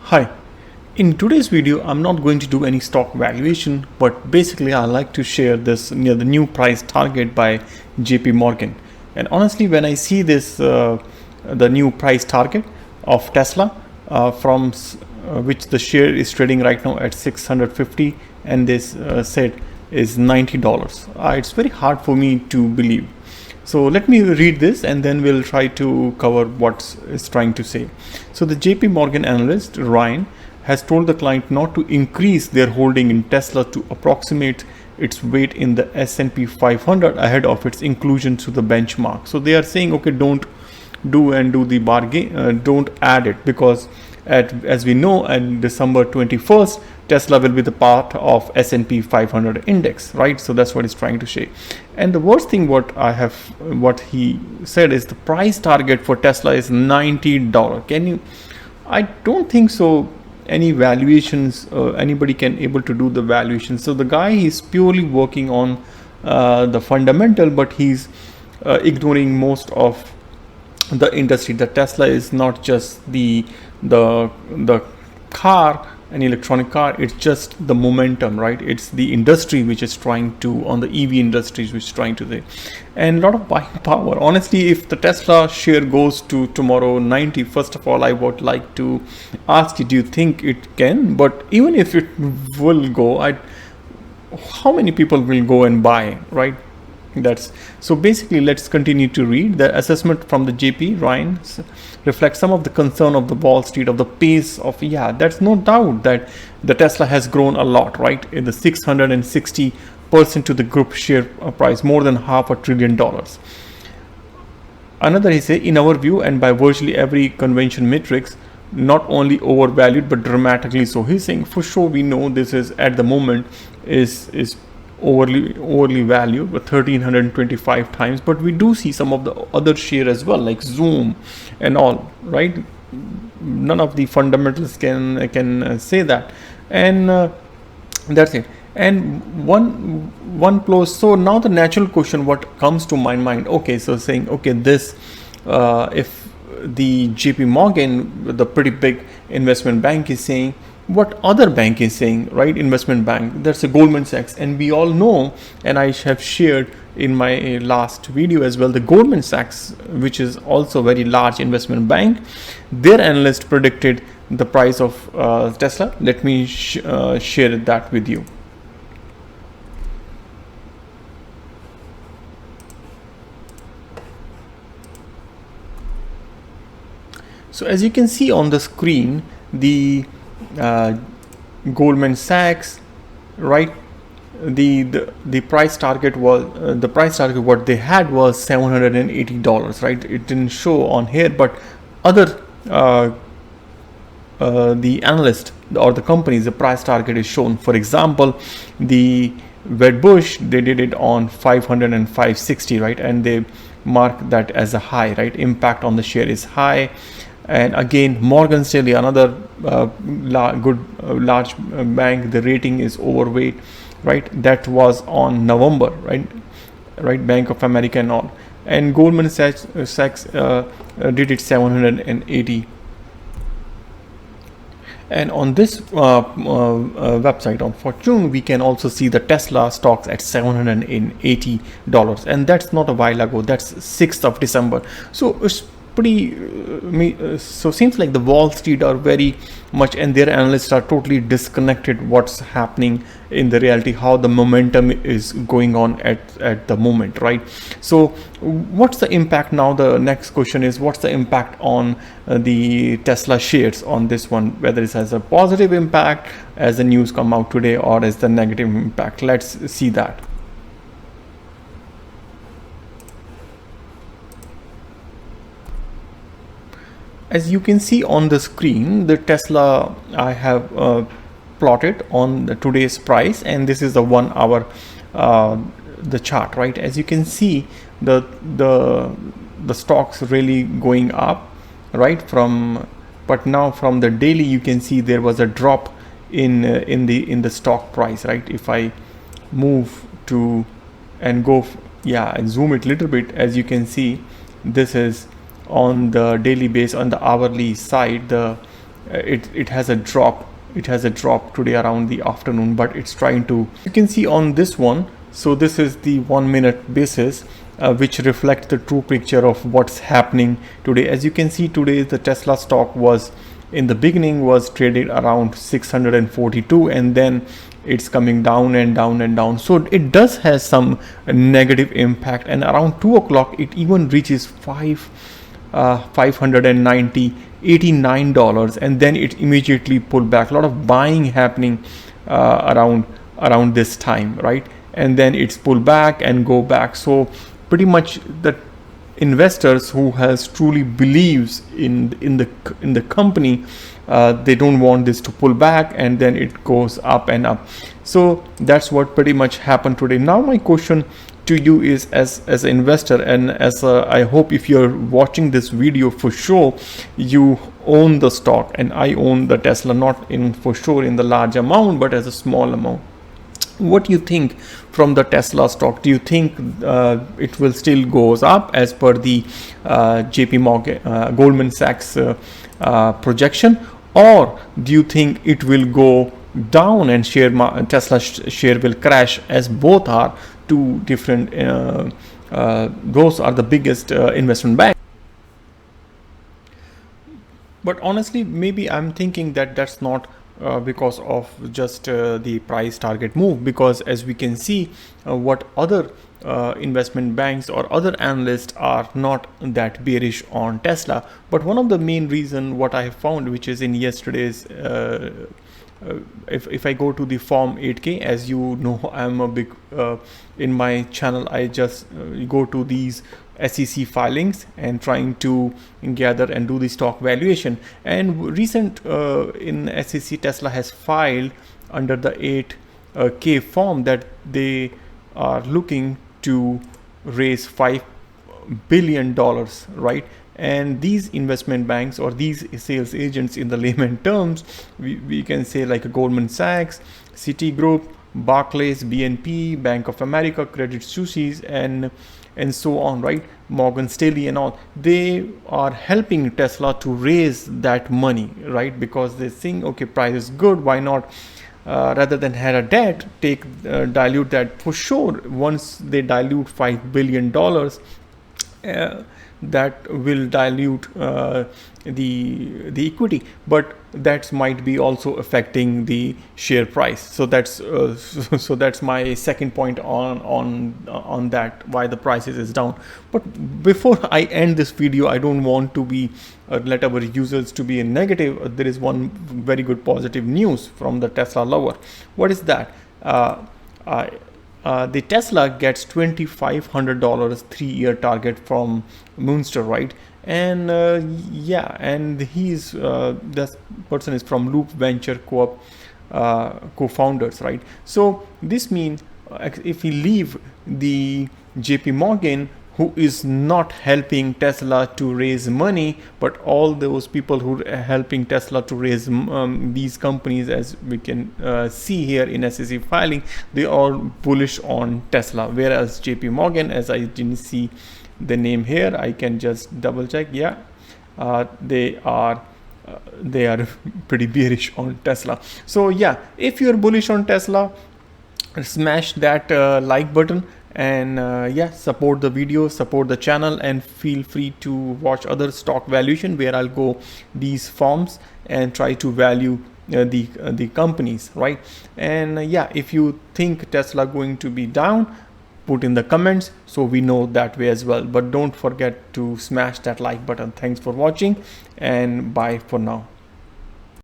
Hi, in today's video I'm not going to do any stock valuation, but basically I like to share this the new price target by JP Morgan. And honestly, when I see this the new price target of Tesla from which the share is trading right now at 650, and this said is $90, it's very hard for me to believe. So let me read this and then we'll try to cover what it's trying to say. So the JP Morgan analyst Ryan has told the client not to increase their holding in Tesla to approximate its weight in the S&P 500 ahead of its inclusion to the benchmark. So they are saying, okay, don't do the bargain, don't add it, because as we know, on December 21st, Tesla will be the part of S&P 500 index, right? So that's what he's trying to say. And the worst thing what he said is the price target for Tesla is $90. I don't think so. Any valuations, anybody can able to do the valuation. So the guy is purely working on the fundamental, but he's ignoring most of the industry. The Tesla is not just the car, an electronic car, it's just the momentum, right? It's the industry which is trying to, on the EV industries, which is trying to say, and a lot of buying power. Honestly, if the Tesla share goes to tomorrow 90, first of all, I would like to ask you, do you think it can? But even if it will go, how many people will go and buy, right? That's so basically. Let's continue to read. The assessment from the JP Ryan reflects some of the concern of the Wall Street of the pace of, that's no doubt that the Tesla has grown a lot, right? In the 660% to the group share price, more than $500 billion. Another, he say, in our view and by virtually every convention metrics, not only overvalued but dramatically so. He's saying for sure we know this is at the moment is overly valued, but 1325 times, but we do see some of the other share as well, like Zoom and all, right? None of the fundamentals can say that, and that's it. And one close. So now the natural question what comes to my mind, okay, so saying, okay, this if the JP Morgan, the pretty big investment bank, is saying, what other bank is saying, right? Investment bank, that's a Goldman Sachs, and we all know, and I have shared in my last video as well, the Goldman Sachs, which is also a very large investment bank, their analyst predicted the price of Tesla. Let me share that with you. So as you can see on the screen, the Goldman Sachs, right? The price target was what they had was $780, right? It didn't show on here, but other the analyst or the companies, the price target is shown. For example, the Wedbush, they did it on 500 and 560, right? And they mark that as a high, right? Impact on the share is high. And again, Morgan Stanley, another large bank, the rating is overweight, right? That was on November, right? Bank of America and all. And Goldman Sachs did it 780. And on this website on Fortune, we can also see the Tesla stocks at $780, and that's not a while ago. That's 6th of December. So it's pretty so seems like the Wall Street are very much, and their analysts are totally disconnected what's happening in the reality, how the momentum is going on at the moment, right? So what's the impact now? The next question is, what's the impact on the Tesla shares on this one, whether it has a positive impact as the news come out today or as the negative impact? Let's see that. As you can see on the screen, the Tesla I have plotted on the today's price, and this is the 1 hour the chart, right? As you can see, the stocks really going up, right? But now from the daily, you can see there was a drop in the stock price, right? If I move to and go, and zoom it a little bit, as you can see, this is on the daily base. On the hourly side, the it has a drop. It has a drop today around the afternoon, but it's trying to, you can see on this one. So this is the 1 minute basis, which reflects the true picture of what's happening today. As you can see, today the Tesla stock was, in the beginning, was traded around 642, and then it's coming down and down and down. So it does has some negative impact, and around 2 o'clock it even reaches 590 $89, and then it immediately pulled back. A lot of buying happening around this time, right? And then it's pulled back and go back. So pretty much the investors who has truly believes in the company, they don't want this to pull back, and then it goes up and up. So that's what pretty much happened today. Now my question to you is, as an investor, and I hope if you're watching this video, for sure you own the stock, and I own the Tesla, not in for sure in the large amount, but as a small amount. What do you think from the Tesla stock? Do you think it will still goes up as per the JP Morgan, Goldman Sachs projection, or do you think it will go down and Tesla share will crash, as both are two different, those are the biggest investment banks? But honestly, maybe I'm thinking that that's not because of just the price target move, because as we can see, what other investment banks or other analysts are not that bearish on Tesla. But one of the main reason what I have found, which is in yesterday's if I go to the Form 8K, as you know, I'm a big in my channel, I just go to these SEC filings and trying to gather and do the stock valuation. And recent in SEC, Tesla has filed under the 8K form that they are looking to raise $5 billion, right? And these investment banks, or these sales agents in the layman terms, we can say like a Goldman Sachs, Citigroup, Barclays, BNP, Bank of America, Credit Suisse, and so on, right? Morgan Stanley and all, they are helping Tesla to raise that money, right? Because they think, okay, price is good, why not rather than have a debt, dilute that. For sure, once they dilute $5 billion, that will dilute the equity, but that might be also affecting the share price. So that's that's my second point on that, why the prices is down. But before I end this video, I don't want to be let our users to be in negative. There is one very good positive news from the Tesla lover. What is that? The Tesla gets $2,500 3-year target from Moonster, right? And yeah, and he's this person is from Loop Venture co-founders, right? So this means if we leave the JP Morgan, who is not helping Tesla to raise money, but all those people who are helping Tesla to raise these companies, as we can see here in SEC filing, they are bullish on Tesla. Whereas JP Morgan, as I didn't see the name here, I can just double check. Yeah, they are pretty bearish on Tesla. So yeah, if you're bullish on Tesla, smash that like button, and yeah, support the video, support the channel, and feel free to watch other stock valuation where I'll go these forms and try to value the companies, right? And yeah, if you think Tesla going to be down, put in the comments so we know that way as well. But don't forget to smash that like button. Thanks for watching, and bye for now.